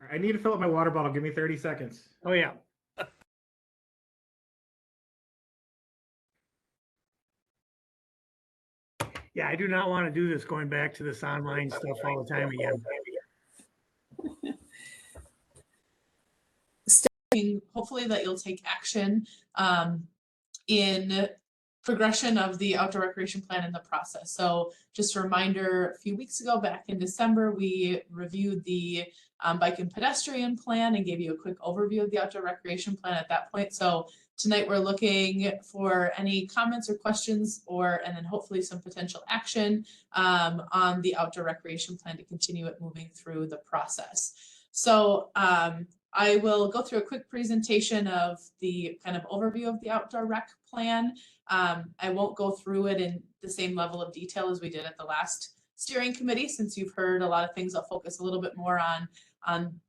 I need to fill up my water bottle. Give me 30 seconds. Oh, yeah. Yeah, I do not want to do this going back to this online stuff all the time again. Hopefully that you'll take action in progression of the outdoor recreation plan in the process. So just a reminder, a few weeks ago, back in December, we reviewed the bike and pedestrian plan and gave you a quick overview of the outdoor recreation plan at that point. So tonight we're looking for any comments or questions, and then hopefully some potential action on the outdoor recreation plan to continue it moving through the process. So I will go through a quick presentation of the kind of overview of the outdoor rec plan. I won't go through it in the same level of detail as we did at the last steering committee, since you've heard a lot of things. I'll focus a little bit more on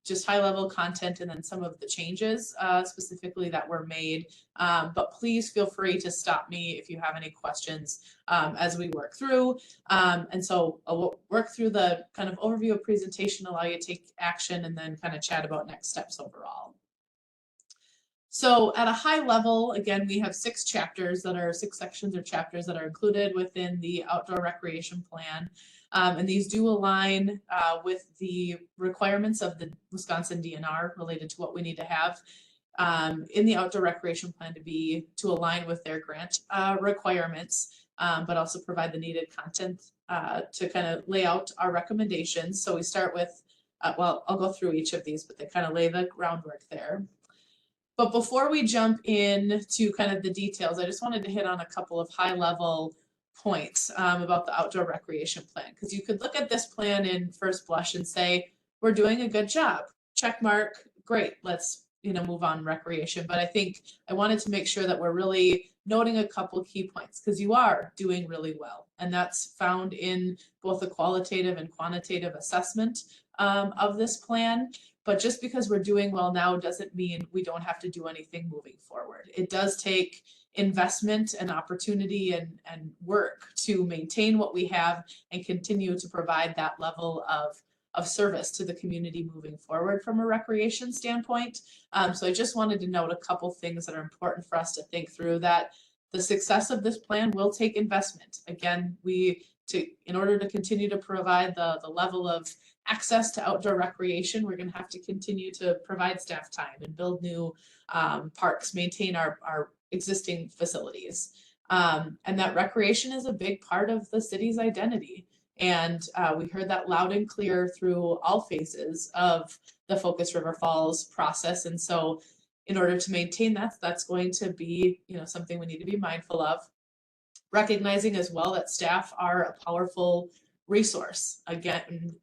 just high level content and then some of the changes specifically that were made. But please feel free to stop me if you have any questions as we work through. And so I'll work through the kind of overview of presentation, allow you to take action, and then kind of chat about next steps overall. So at a high level, again, we have six sections or chapters that are included within the outdoor recreation plan. And these do align with the requirements of the Wisconsin DNR related to what we need to have in the outdoor recreation plan to align with their grant requirements, but also provide the needed content to kind of lay out our recommendations. So we start with, well, I'll go through each of these, but they kind of lay the groundwork there. But before we jump into kind of the details, I just wanted to hit on a couple of high level points about the outdoor recreation plan, because you could look at this plan in first blush and say, we're doing a good job, check mark, great, let's move on recreation. But I think I wanted to make sure that we're really noting a couple key points, because you are doing really well, and that's found in both the qualitative and quantitative assessment of this plan. But just because we're doing well now doesn't mean we don't have to do anything moving forward. It does take investment and opportunity and work to maintain what we have and continue to provide that level of service to the community moving forward from a recreation standpoint. So I just wanted to note a couple things that are important for us to think through, that the success of this plan will take investment. Again, in order to continue to provide the level of access to outdoor recreation, we're going to have to continue to provide staff time and build new parks, maintain our existing facilities. And that recreation is a big part of the city's identity. And we heard that loud and clear through all phases of the Focus River Falls process. And so in order to maintain that, that's going to be something we need to be mindful of. Recognizing as well that staff are a powerful resource. Again,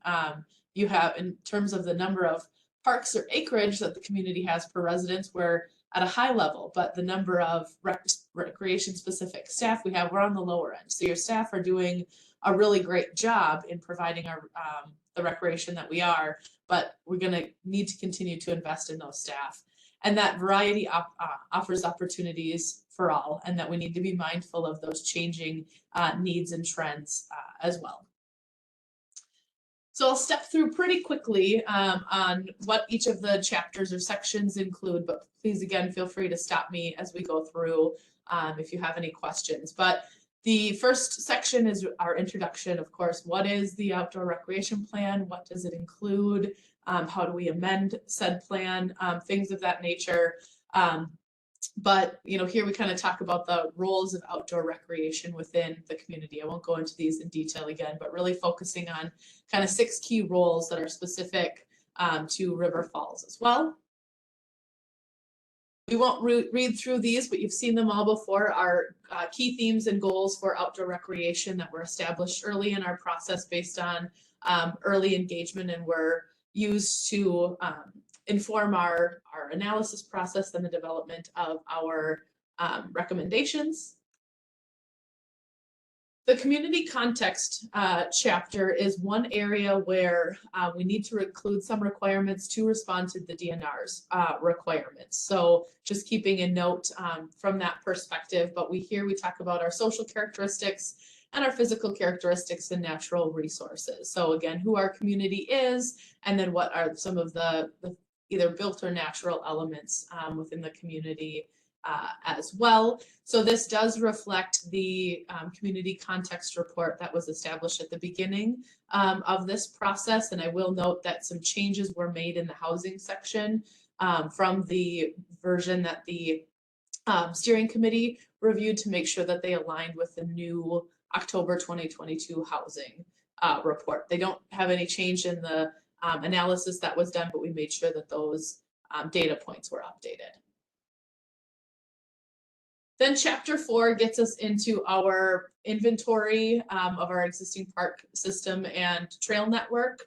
you have, in terms of the number of parks or acreage that the community has per resident, we're at a high level, but the number of recreation specific staff we're on the lower end. So your staff are doing a really great job in providing the recreation that we are, but we're going to need to continue to invest in those staff. And that variety offers opportunities for all, and that we need to be mindful of those changing needs and trends as well. So I'll step through pretty quickly on what each of the chapters or sections include, but please, again, feel free to stop me as we go through if you have any questions. But the first section is our introduction, of course. What is the outdoor recreation plan? What does it include? How do we amend said plan? Things of that nature. But here we kind of talk about the roles of outdoor recreation within the community. I won't go into these in detail again, but really focusing on kind of 6 key roles that are specific to River Falls as well. We won't read through these, but you've seen them all before. Our key themes and goals for outdoor recreation that were established early in our process based on early engagement and were used to inform our analysis process and the development of our recommendations. The community context chapter is one area where we need to include some requirements to respond to the DNR's requirements. So just keeping a note from that perspective, but we talk about our social characteristics and our physical characteristics and natural resources. So again, who our community is, and then what are some of the either built or natural elements within the community as well. So this does reflect the community context report that was established at the beginning of this process. And I will note that some changes were made in the housing section from the version that the steering committee reviewed to make sure that they aligned with the new October 2022 housing report. They don't have any change in the analysis that was done, but we made sure that those data points were updated. Then chapter 4 gets us into our inventory of our existing park system and trail network.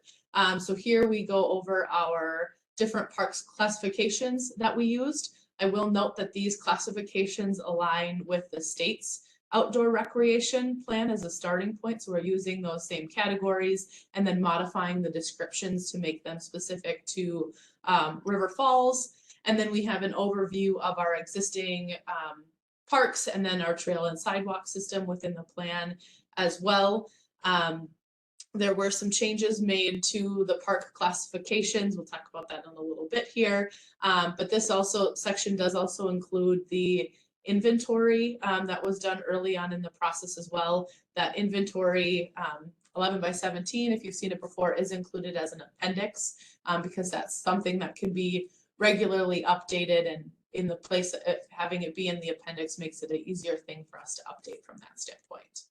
So here we go over our different parks classifications that we used. I will note that these classifications align with the state's outdoor recreation plan as a starting point. So we're using those same categories and then modifying the descriptions to make them specific to River Falls. And then we have an overview of our existing parks and then our trail and sidewalk system within the plan as well. There were some changes made to the park classifications. We'll talk about that in a little bit here. But this section does also include the inventory that was done early on in the process as well. That inventory 11 by 17, if you've seen it before, is included as an appendix because that's something that can be regularly updated, and in the place of having it be in the appendix makes it an easier thing for us to update from that standpoint.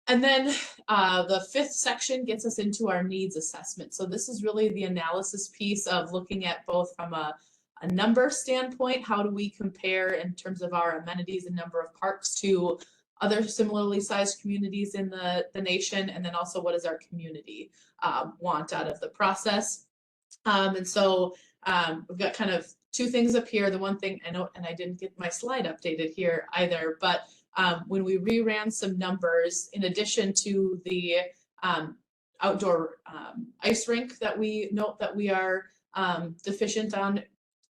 And then the 5th section gets us into our needs assessment. So this is really the analysis piece of looking at both from a number standpoint, how do we compare in terms of our amenities and number of parks to other similarly sized communities in the nation, and then also what does our community want out of the process. And so we've got kind of 2 things up here. The one thing I know, and I didn't get my slide updated here either, but when we reran some numbers, in addition to the outdoor ice rink that we note that we are deficient on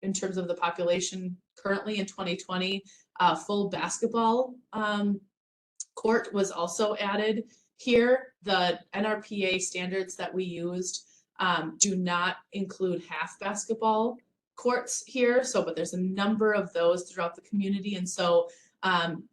in terms of the population currently in 2020, full basketball court was also added here. The NRPA standards that we used do not include half basketball courts here. But there's a number of those throughout the community. And so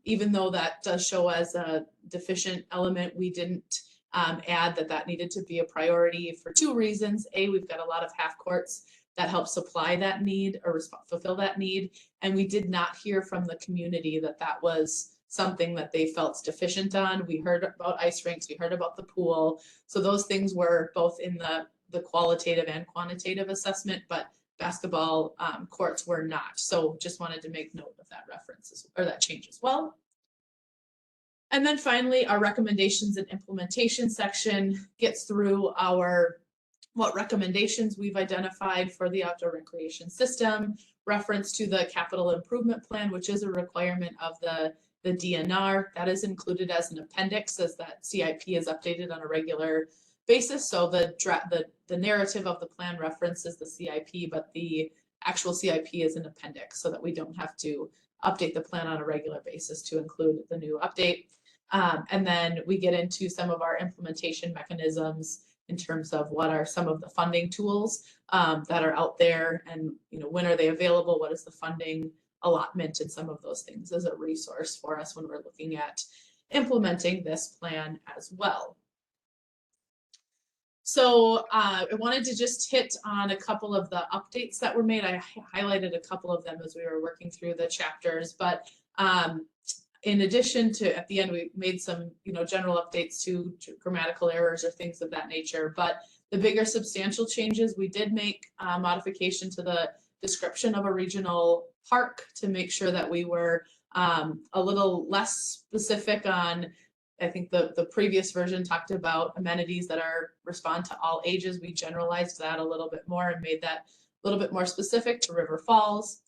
even though that does show as a deficient element, we didn't add that needed to be a priority for 2 reasons. A, we've got a lot of half courts that help supply that need or fulfill that need. And we did not hear from the community that was something that they felt deficient on. We heard about ice rinks, we heard about the pool. So those things were both in the qualitative and quantitative assessment, but basketball courts were not. So just wanted to make note of that reference or that change as well. And then finally, our recommendations and implementation section gets through what recommendations we've identified for the outdoor recreation system, reference to the capital improvement plan, which is a requirement of the DNR. That is included as an appendix as that CIP is updated on a regular basis. So the narrative of the plan references the CIP, but the actual CIP is an appendix so that we don't have to update the plan on a regular basis to include the new update. And then we get into some of our implementation mechanisms in terms of what are some of the funding tools that are out there, and when are they available, what is the funding allotment, and some of those things as a resource for us when we're looking at implementing this plan as well. So I wanted to just hit on a couple of the updates that were made. I highlighted a couple of them as we were working through the chapters, but in addition to, at the end, we made some general updates to grammatical errors or things of that nature. But the bigger substantial changes, we did make a modification to the description of a regional park to make sure that we were a little less specific on, I think the previous version talked about amenities that respond to all ages. We generalized that a little bit more and made that a little bit more specific to River Falls.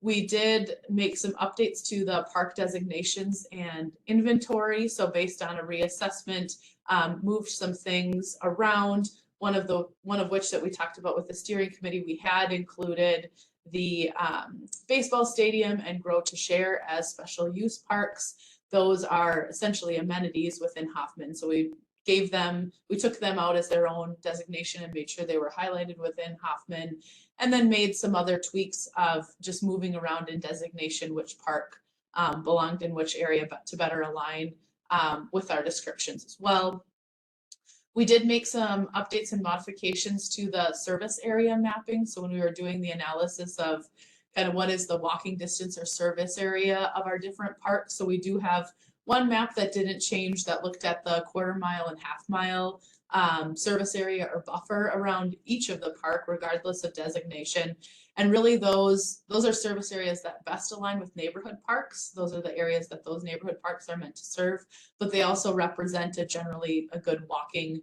We did make some updates to the park designations and inventory. So based on a reassessment, moved some things around. One of which that we talked about with the steering committee, we had included the baseball stadium and Grow to Share as special use parks. those are essentially amenities within Hoffman. So we took them out as their own designation and made sure they were highlighted within Hoffman, and then made some other tweaks of just moving around in designation which park belonged in which area, but to better align with our descriptions as well. We did make some updates and modifications to the service area mapping. So when we were doing the analysis of kind of what is the walking distance or service area of our different parks. So we do have one map that didn't change that looked at the quarter-mile and half-mile service area or buffer around each of the park, regardless of designation. And really those are service areas that best align with neighborhood parks. Those are the areas that those neighborhood parks are meant to serve, but they also represent generally a good walking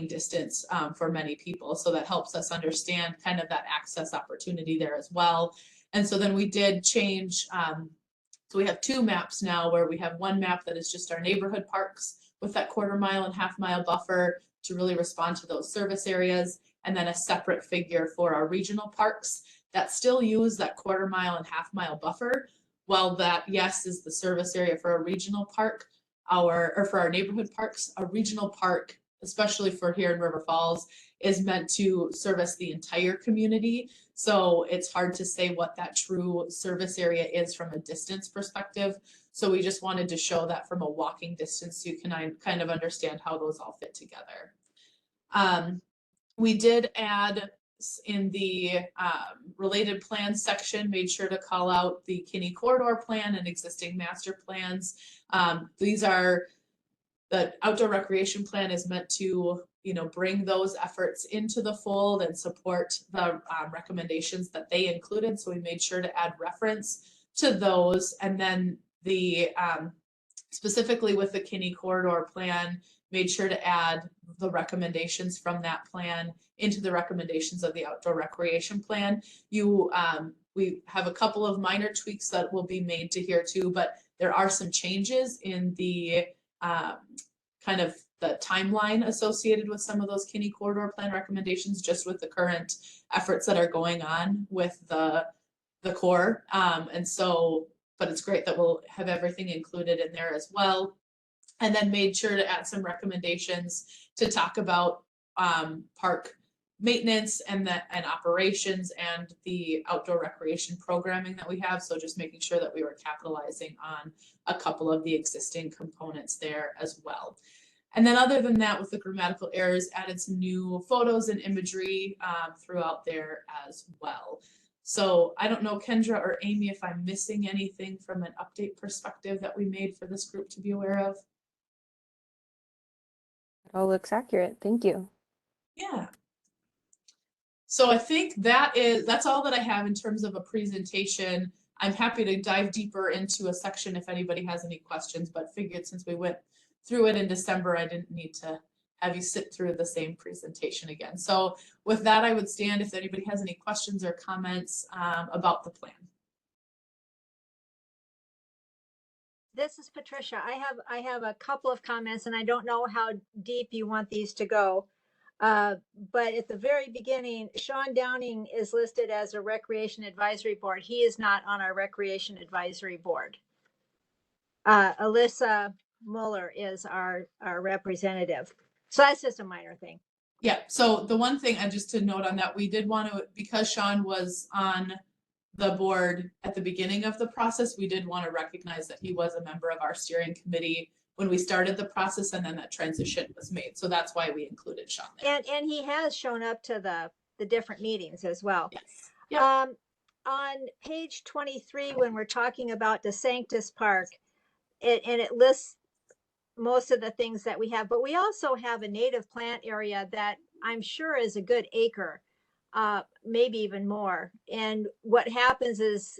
distance for many people. So that helps us understand kind of that access opportunity there as well. And so then we did change, so we have two maps now where we have one map that is just our neighborhood parks with that quarter-mile and half-mile buffer to really respond to those service areas, and then a separate figure for our regional parks that still use that quarter-mile and half-mile buffer. While that, yes, is the service area for a regional park, for our neighborhood parks, a regional park, especially for here in River Falls, is meant to service the entire community. So it's hard to say what that true service area is from a distance perspective. So we just wanted to show that from a walking distance so you can kind of understand how those all fit together. We did add in the related plans section, made sure to call out the Kinney Corridor Plan and existing master plans. The outdoor recreation plan is meant to, bring those efforts into the fold and support the recommendations that they included. So we made sure to add reference to those. And then specifically with the Kinney Corridor Plan, made sure to add the recommendations from that plan into the recommendations of the outdoor recreation plan. We have a couple of minor tweaks that will be made to here too, but there are some changes in the kind of the timeline associated with some of those Kinney Corridor Plan recommendations, just with the current efforts that are going on with the core. But it's great that we'll have everything included in there as well. And then made sure to add some recommendations to talk about park maintenance and operations and the outdoor recreation programming that we have. So just making sure that we were capitalizing on a couple of the existing components there as well. And then other than that, with the grammatical errors, added some new photos and imagery throughout there as well. So I don't know, Kendra or Amy, if I'm missing anything from an update perspective that we made for this group to be aware of. It all looks accurate. Thank you. Yeah. So I think that's all that I have in terms of a presentation. I'm happy to dive deeper into a section if anybody has any questions, but figured since we went through it in December, I didn't need to have you sit through the same presentation again. So with that, I would stand if anybody has any questions or comments about the plan. This is Patricia. I have a couple of comments, and I don't know how deep you want these to go. But at the very beginning, Sean Downing is listed as a Recreation Advisory Board. He is not on our Recreation Advisory Board. Alyssa Mueller is our representative. So that's just a minor thing. Yeah, so the one thing, and just to note on that, we did want to, because Sean was on the board at the beginning of the process, we did want to recognize that he was a member of our steering committee when we started the process, and then that transition was made. So that's why we included Sean there. And he has shown up to the different meetings as well. Yes. Yep. On page 23, when we're talking about the Sanctus Park, it lists most of the things that we have, but we also have a native plant area that I'm sure is a good acre, maybe even more. And what happens is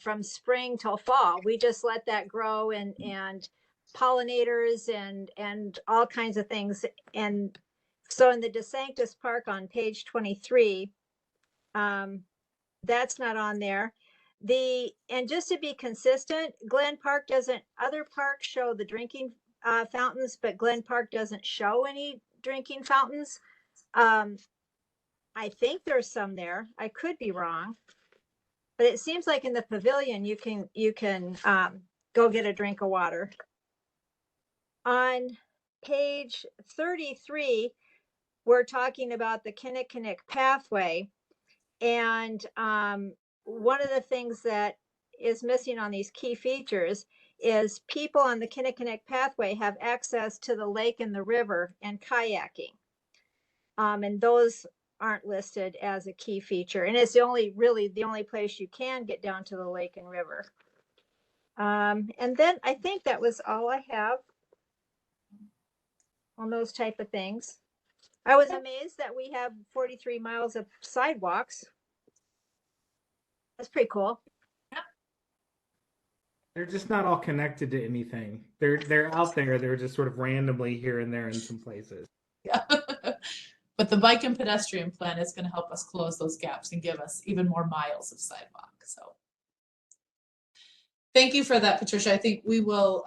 from spring till fall, we just let that grow and pollinators and all kinds of things. And so in the De Sanctis Park on page 23, that's not on there. And just to be consistent, Glen Park other parks show the drinking fountains, but Glen Park doesn't show any drinking fountains. I think there's some there. I could be wrong, but it seems like in the pavilion you can go get a drink of water. On page 33, we're talking about the Kinnickinnick pathway. And one of the things that is missing on these key features is people on the Kinnickinnick pathway have access to the lake and the river and kayaking. And those aren't listed as a key feature. And it's really the only place you can get down to the lake and river. And then I think that was all I have on those type of things. I was amazed that we have 43 miles of sidewalks. That's pretty cool. They're just not all connected to anything. They're out there. They're just sort of randomly here and there in some places. Yeah. But the bike and pedestrian plan is going to help us close those gaps and give us even more miles of sidewalk. So thank you for that, Patricia. I think we will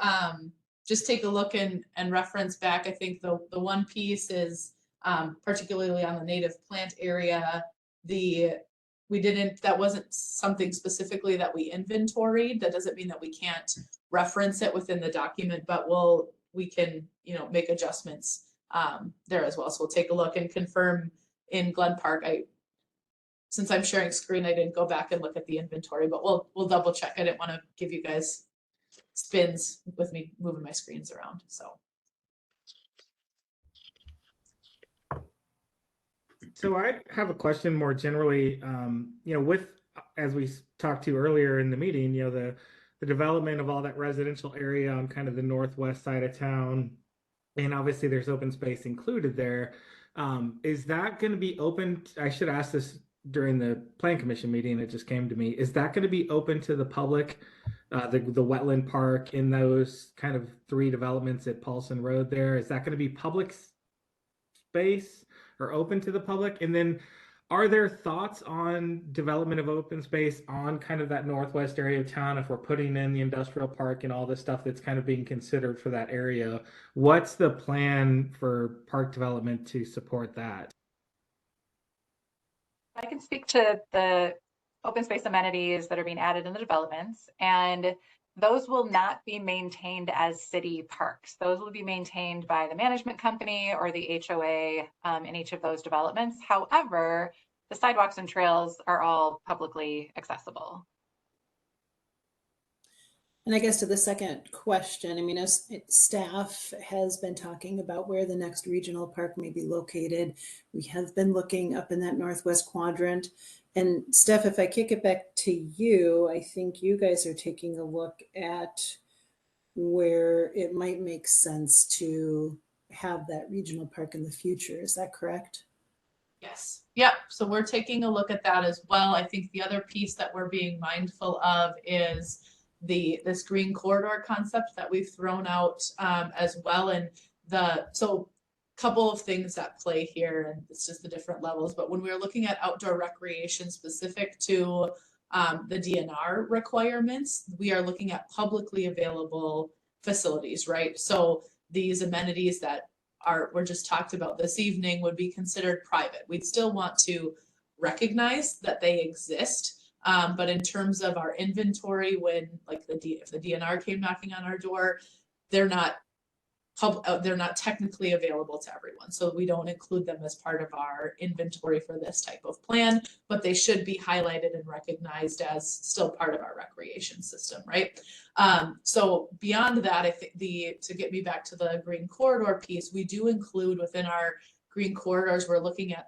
just take a look and reference back. I think the one piece is particularly on the native plant area, that wasn't something specifically that we inventoried. That doesn't mean that we can't reference it within the document, but we can, make adjustments there as well. So we'll take a look and confirm in Glen Park. Since I'm sharing screen, I didn't go back and look at the inventory, but we'll double check. I didn't want to give you guys spins with me moving my screens around. So I have a question more generally, as we talked to earlier in the meeting, the development of all that residential area on kind of the northwest side of town, and obviously there's open space included there. Is that going to be open? I should ask this during the Plan Commission meeting. It just came to me. Is that going to be open to the public, the wetland park in those kind of 3 developments at Paulson Road there? Is that going to be public space or open to the public? And then are there thoughts on development of open space on kind of that northwest area of town? If we're putting in the industrial park and all the stuff that's kind of being considered for that area, what's the plan for park development to support that? I can speak to the open space amenities that are being added in the developments, and those will not be maintained as city parks. Those will be maintained by the management company or the HOA in each of those developments. However, the sidewalks and trails are all publicly accessible. And I guess to the second question, I mean, as staff has been talking about where the next regional park may be located, we have been looking up in that northwest quadrant. And Steph, if I kick it back to you, I think you guys are taking a look at where it might make sense to have that regional park in the future. Is that correct? Yes. Yep. So we're taking a look at that as well. I think the other piece that we're being mindful of is this green corridor concept that we've thrown out as well. And so couple of things at play here, and it's just the different levels. But when we're looking at outdoor recreation specific to the DNR requirements, we are looking at publicly available facilities, right? So these amenities that were just talked about this evening would be considered private. We'd still want to recognize that they exist. But in terms of our inventory, when if the DNR came knocking on our door, they're not technically available to everyone. So we don't include them as part of our inventory for this type of plan, but they should be highlighted and recognized as still part of our recreation system, right? So beyond that, I think to get me back to the green corridor piece, we do include within our green corridors, we're looking at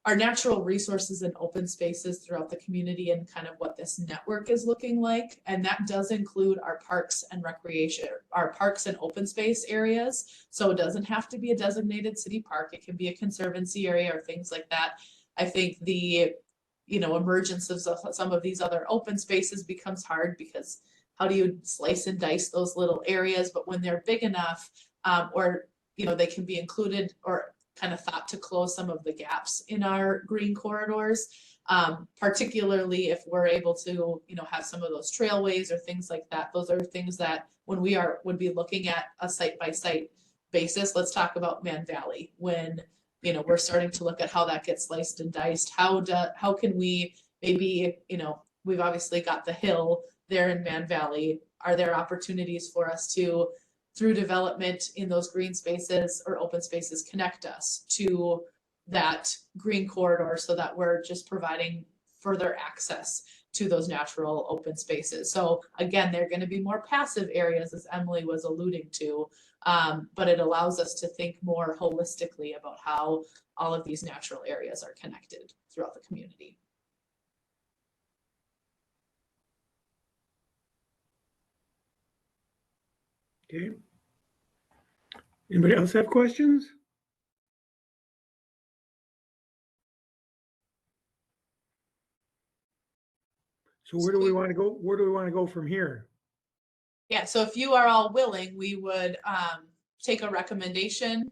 our natural resources and open spaces throughout the community and kind of what this network is looking like. And that does include our parks and recreation, our parks and open space areas. So it doesn't have to be a designated city park. It can be a conservancy area or things like that. I think the emergence of some of these other open spaces becomes hard because how do you slice and dice those little areas? But when they're big enough, or they can be included or kind of thought to close some of the gaps in our green corridors, particularly if we're able to, have some of those trailways or things like that. Those are things that when we would be looking at a site by site basis. Let's talk about Man Valley when, we're starting to look at how that gets sliced and diced. How can we maybe, we've obviously got the hill there in Man Valley, are there opportunities for us to, through development in those green spaces or open spaces, connect us to that green corridor so that we're just providing further access to those natural open spaces. So again, they're going to be more passive areas, as Emily was alluding to, but it allows us to think more holistically about how all of these natural areas are connected throughout the community. Okay. Anybody else have questions? So where do we want to go? Where do we want to go from here? Yeah, so if you are all willing, we would take a recommendation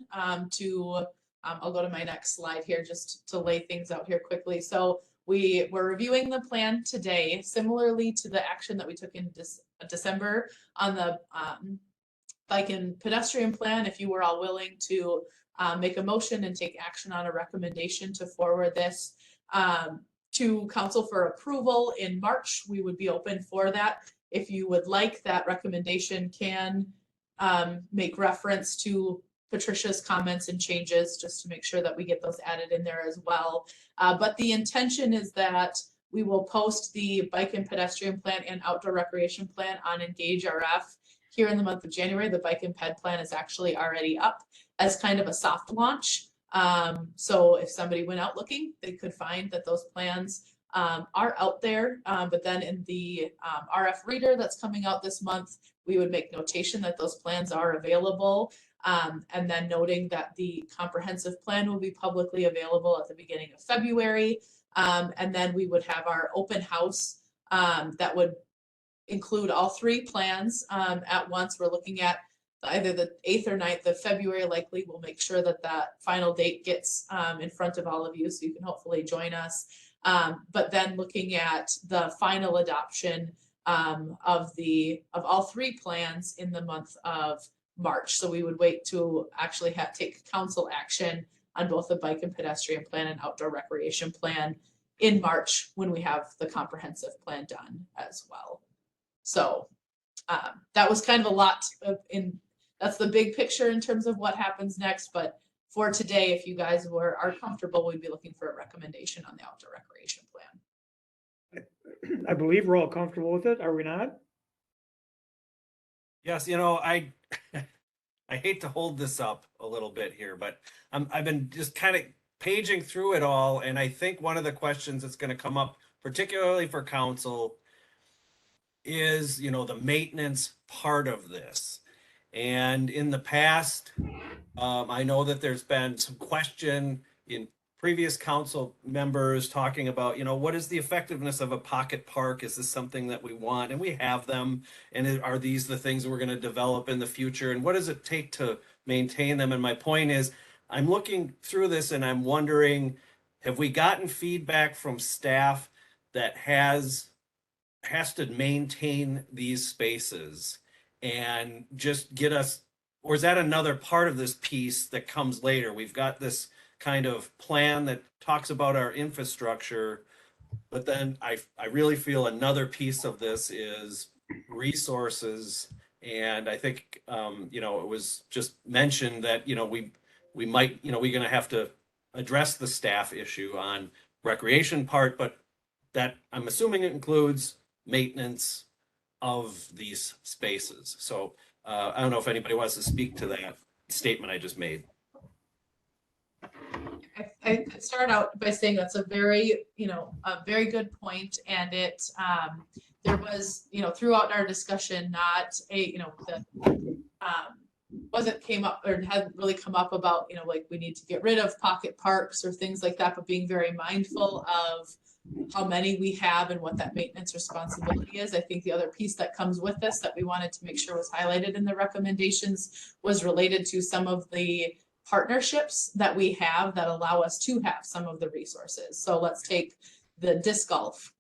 to, I'll go to my next slide here just to lay things out here quickly. So we're reviewing the plan today, similarly to the action that we took in December on the bike and pedestrian plan. If you were all willing to make a motion and take action on a recommendation to forward this to council for approval in March, we would be open for that. If you would like, that recommendation can make reference to Patricia's comments and changes, just to make sure that we get those added in there as well. But the intention is that we will post the bike and pedestrian plan and outdoor recreation plan on Engage RF here in the month of January. The bike and ped plan is actually already up as kind of a soft launch. So if somebody went out looking, they could find that those plans are out there. But then in the RF reader that's coming out this month, we would make notation that those plans are available. And then noting that the comprehensive plan will be publicly available at the beginning of February. And then we would have our open house that would include all three plans at once. We're looking at either the 8th or 9th of February. Likely we'll make sure that that final date gets in front of all of you so you can hopefully join us. But then looking at the final adoption of all three plans in the month of March. So we would wait to actually take council action on both the bike and pedestrian plan and outdoor recreation plan in March when we have the comprehensive plan done as well. So that was kind of a lot that's the big picture in terms of what happens next. But for today, if you guys are comfortable, we'd be looking for a recommendation on the outdoor recreation plan. I believe we're all comfortable with it, are we not? Yes, I hate to hold this up a little bit here, but I've been just kind of paging through it all, and I think one of the questions that's going to come up, particularly for council, is the maintenance part of this. And in the past, I know that there's been some question in previous council members talking about, what is the effectiveness of a pocket park? Is this something that we want? And we have them. And are these the things that we're going to develop in the future? And what does it take to maintain them? And my point is, I'm looking through this and I'm wondering, have we gotten feedback from staff that has to maintain these spaces and just get us, or is that another part of this piece that comes later? We've got this kind of plan that talks about our infrastructure, but then I really feel another piece of this is resources. And I think, it was just mentioned that, we might, we're going to have to address the staff issue on recreation part, but that I'm assuming it includes maintenance of these spaces. So I don't know if anybody wants to speak to that statement I just made. I could start out by saying that's a very good point. And it, there was, throughout our discussion, not wasn't came up or hadn't really come up about, like we need to get rid of pocket parks or things like that, but being very mindful of how many we have and what that maintenance responsibility is. I think the other piece that comes with this that we wanted to make sure was highlighted in the recommendations was related to some of the partnerships that we have that allow us to have some of the resources. So let's take the disc golf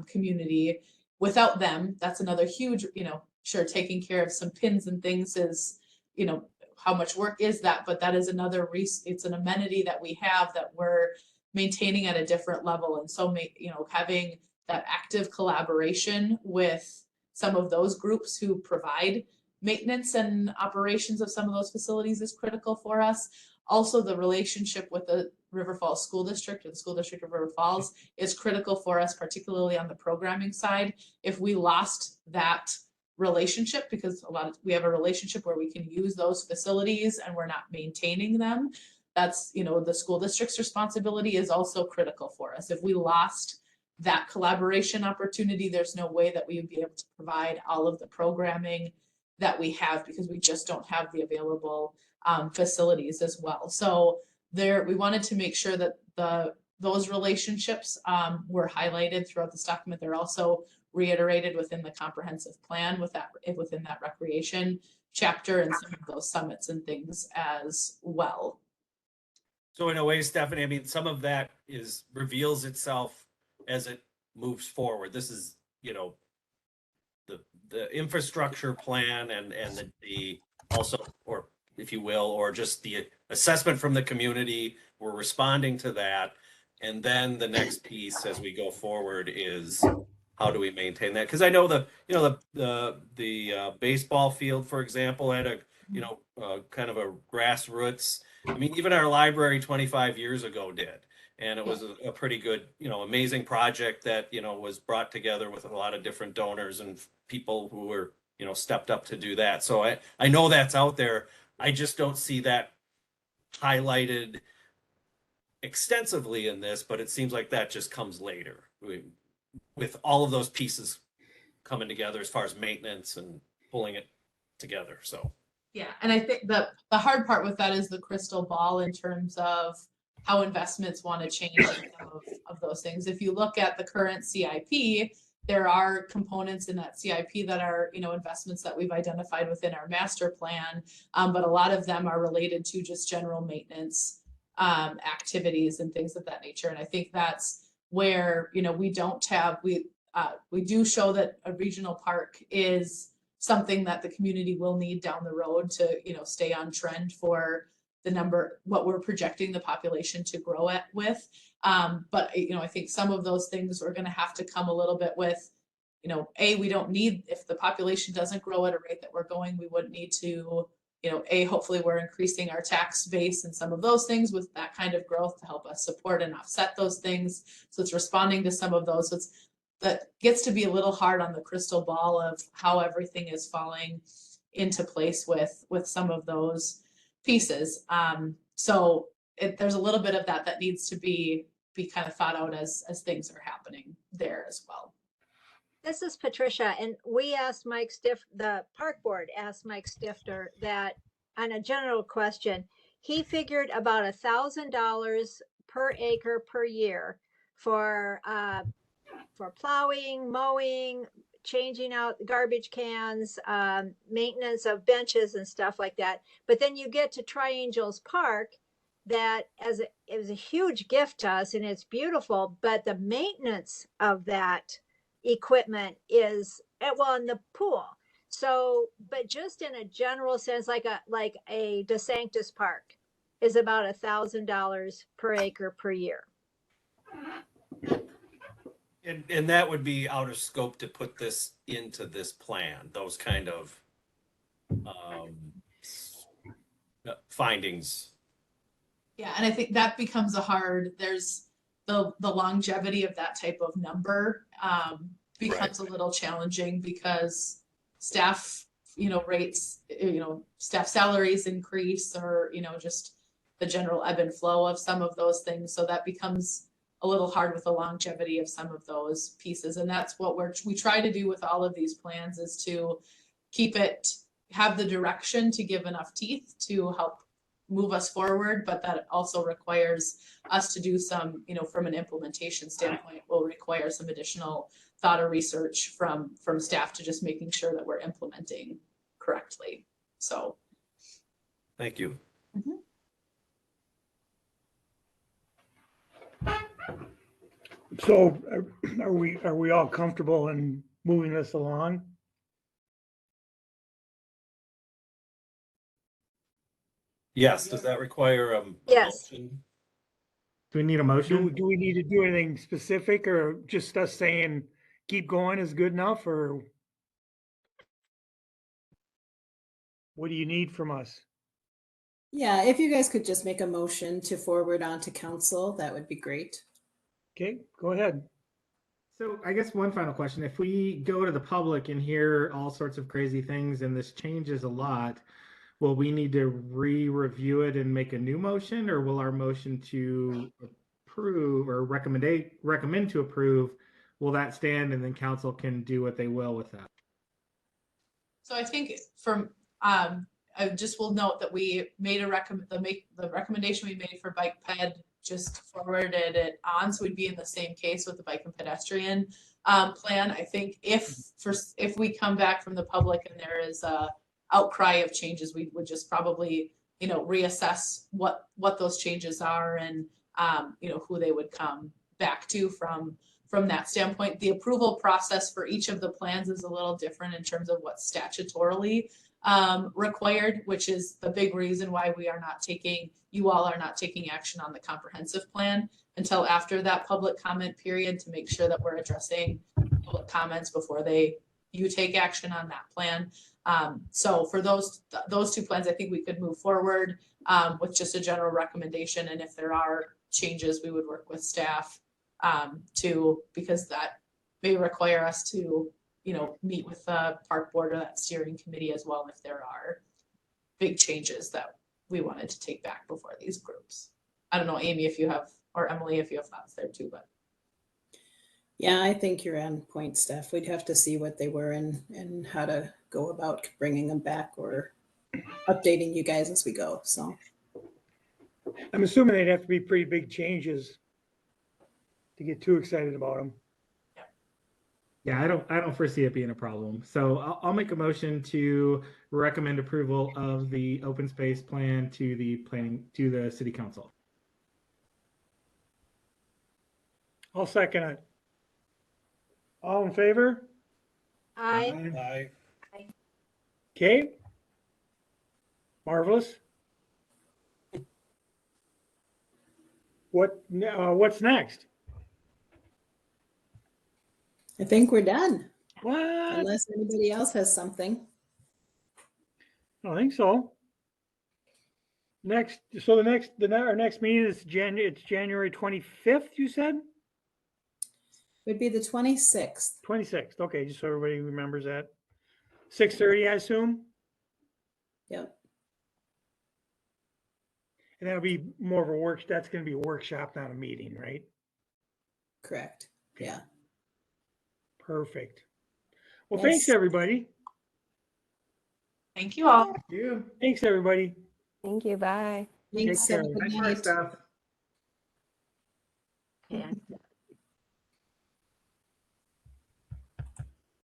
community. Without them, that's another huge, sure, taking care of some pins and things is, how much work is that? But that is another it's an amenity that we have that we're maintaining at a different level. And so, having that active collaboration with some of those groups who provide maintenance and operations of some of those facilities is critical for us. Also, the relationship with the River Falls School District or the School District of River Falls is critical for us, particularly on the programming side. If we lost that relationship, because we have a relationship where we can use those facilities and we're not maintaining them, that's, the school district's responsibility is also critical for us. If we lost that collaboration opportunity, there's no way that we would be able to provide all of the programming that we have, because we just don't have the available facilities as well. So we wanted to make sure that those relationships were highlighted throughout this document. They're also reiterated within the comprehensive plan within that recreation chapter and some of those summits and things as well. So in a way, Stephanie, I mean, some of that reveals itself as it moves forward. This is, the infrastructure plan and the also, or if you will, or just the assessment from the community. We're responding to that. And then the next piece as we go forward is how do we maintain that? Because I know the baseball field, for example, had a kind of a grassroots. I mean, even our library 25 years ago did, and it was a pretty good, amazing project that was brought together with a lot of different donors and people who were stepped up to do that. So I know that's out there. I just don't see that highlighted extensively in this, but it seems like that just comes later with all of those pieces coming together as far as maintenance and pulling it together. So yeah, and I think the hard part with that is the crystal ball in terms of how investments want to change some of those things. If you look at the current CIP, there are components in that CIP that are, investments that we've identified within our master plan, but a lot of them are related to just general maintenance activities and things of that nature. And I think that's where, we do show that a regional park is something that the community will need down the road to, stay on trend for what we're projecting the population to grow with. But, I think some of those things are going to have to come a little bit with, we don't need, if the population doesn't grow at a rate that we're going, we wouldn't need to, hopefully we're increasing our tax base and some of those things with that kind of growth to help us support and offset those things. So it's responding to some of those. So that gets to be a little hard on the crystal ball of how everything is falling into place with some of those pieces. So there's a little bit of that needs to be kind of thought out as things are happening there as well. This is Patricia, and we asked Mike the park board asked Mike Stifter that on a general question, he figured about $1,000 per acre per year for plowing, mowing, changing out garbage cans, maintenance of benches and stuff like that. But then you get to Triangles Park, that it was a huge gift to us and it's beautiful, but the maintenance of that equipment is in the pool. So, but just in a general sense, like a DeSanctis Park is about $1,000 per acre per year. and that would be out of scope to put this into this plan, those kind of findings. Yeah, and I think that becomes there's the longevity of that type of number becomes a little challenging because staff, rates, staff salaries increase or, just the general ebb and flow of some of those things. So that becomes a little hard with the longevity of some of those pieces. And that's what we try to do with all of these plans is to have the direction to give enough teeth to help move us forward, but that also requires us to do some, from an implementation standpoint, will require some additional thought or research from staff to just making sure that we're implementing correctly. So. Thank you. Mm-hmm. So are we all comfortable in moving this along? Yes. Does that require a Yes. motion? Do we need a motion? Do we need to do anything specific or just us saying keep going is good enough or? What do you need from us? Yeah, if you guys could just make a motion to forward on to council, that would be great. Okay, go ahead. So I guess one final question, if we go to the public and hear all sorts of crazy things and this changes a lot, will we need to re-review it and make a new motion, or will our motion to approve or recommend to approve, will that stand and then council can do what they will with that? So I think I just will note that we made the recommendation we made for bike ped, just forwarded it on, so we'd be in the same case with the bike and pedestrian plan. I think if we come back from the public and there is a outcry of changes, we would just probably, reassess what those changes are and, who they would come back to from that standpoint. The approval process for each of the plans is a little different in terms of what's statutorily required, which is the big reason why you all are not taking action on the comprehensive plan until after that public comment period, to make sure that we're addressing public comments before you take action on that plan. So for those two plans, I think we could move forward with just a general recommendation, and if there are changes, we would work with staff because that may require us to meet with the park board or that steering committee as well if there are big changes that we wanted to take back before these groups. I don't know, Amy, if you have, or Emily, if you have thoughts there too, but. Yeah, I think you're on point, Steph. We'd have to see what they were and how to go about bringing them back or updating you guys as we go, so. I'm assuming they'd have to be pretty big changes to get too excited about them. Yeah, I don't foresee it being a problem. So I'll make a motion to recommend approval of the open space plan to the city council. I'll second it. All in favor? I, Okay. Marvelous. What's next? I think we're done, What? unless anybody else has something. I don't think so. Our next meeting is it's January 25th, you said? Would be the 26th. 26th. Okay, just so everybody remembers that. 6:30, I assume? Yep, And that'll be more of that's gonna be a workshop, not a meeting, right? correct. Yeah. Perfect. Well, Yes. thanks, everybody. Thank you all. Thank you. Thanks, everybody. Thank you. Bye. Thanks. care. Have a good Nice work, night. Steph. okay.